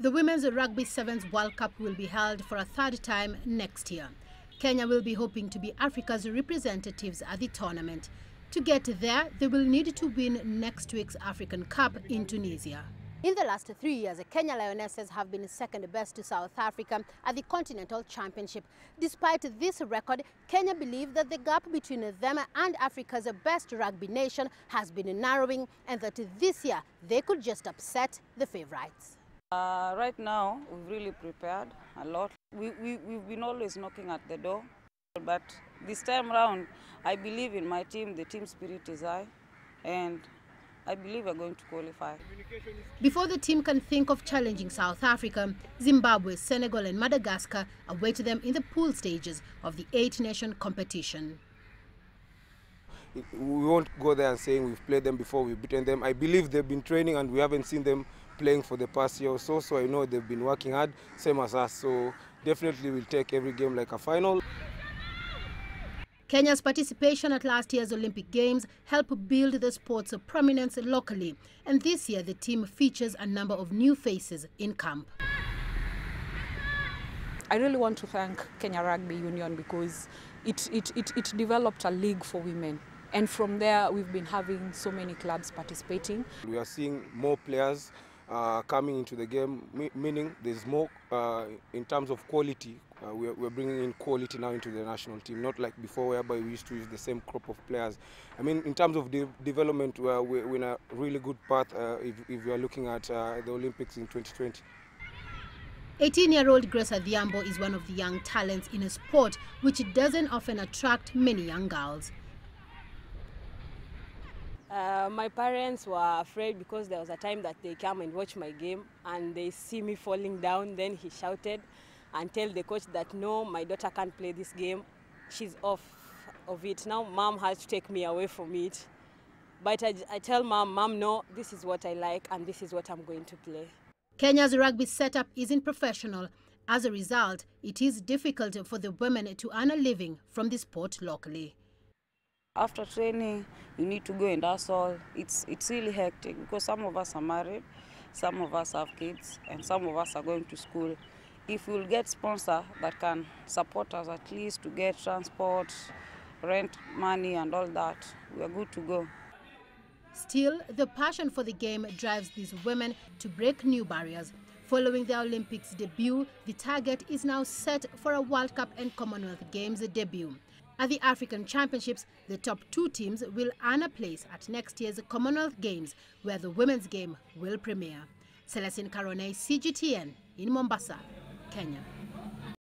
The Women's Rugby 7's World Cup will be held for a third time next year. Kenya will be hoping to be Africa's representatives at the tournament. To get there, they will need to win next week's African Cup in Tunisia. In the last 3 years, the Kenya Lionesses have been second best to South Africa at the Continental Championship. Despite this record, Kenya believe that the gap between them and Africa's best rugby nation has been narrowing and that this year they could just upset the favourites. Right now, we've really prepared a lot. We've been always knocking at the door, but this time around, I believe in my team. The team spirit is high, and I believe we're going to qualify. Before the team can think of challenging South Africa, Zimbabwe, Senegal and Madagascar await them in the pool stages of the 8-nation competition. We won't go there and saying we've played them before, we've beaten them. I believe they've been training and we haven't seen them playing for the past year or so, so I know they've been working hard, same as us. So definitely we'll take every game like a final. Kenya's participation at last year's Olympic Games helped build the sport's prominence locally, and this year the team features a number of new faces in camp. I really want to thank Kenya Rugby Union because it developed a league for women. And from there, we've been having so many clubs participating. We are seeing more players coming into the game, meaning there's more in terms of quality. We're bringing in quality now into the national team, not like before whereby we used to use the same crop of players. I mean, in terms of development, we're in a really good path if we are looking at the Olympics in 2020. 18-year-old Grace Adhiambo is one of the young talents in a sport which doesn't often attract many young girls. My parents were afraid because there was a time that they come and watch my game and they see me falling down. Then he shouted and tell the coach that no, my daughter can't play this game. She's off of it. Now mom has to take me away from it. But I tell mom, no, this is what I like and this is what I'm going to play. Kenya's rugby setup isn't professional. As a result, it is difficult for the women to earn a living from the sport locally. After training, you need to go and hustle. It's really hectic because some of us are married, some of us have kids, and some of us are going to school. If we'll get sponsor that can support us at least to get transport, rent money and all that, we are good to go. Still, the passion for the game drives these women to break new barriers. Following their Olympics debut, the target is now set for a World Cup and Commonwealth Games debut. At the African Championships, the top 2 teams will earn a place at next year's Commonwealth Games, where the women's game will premiere. Celestine Karoney, CGTN in Mombasa, Kenya.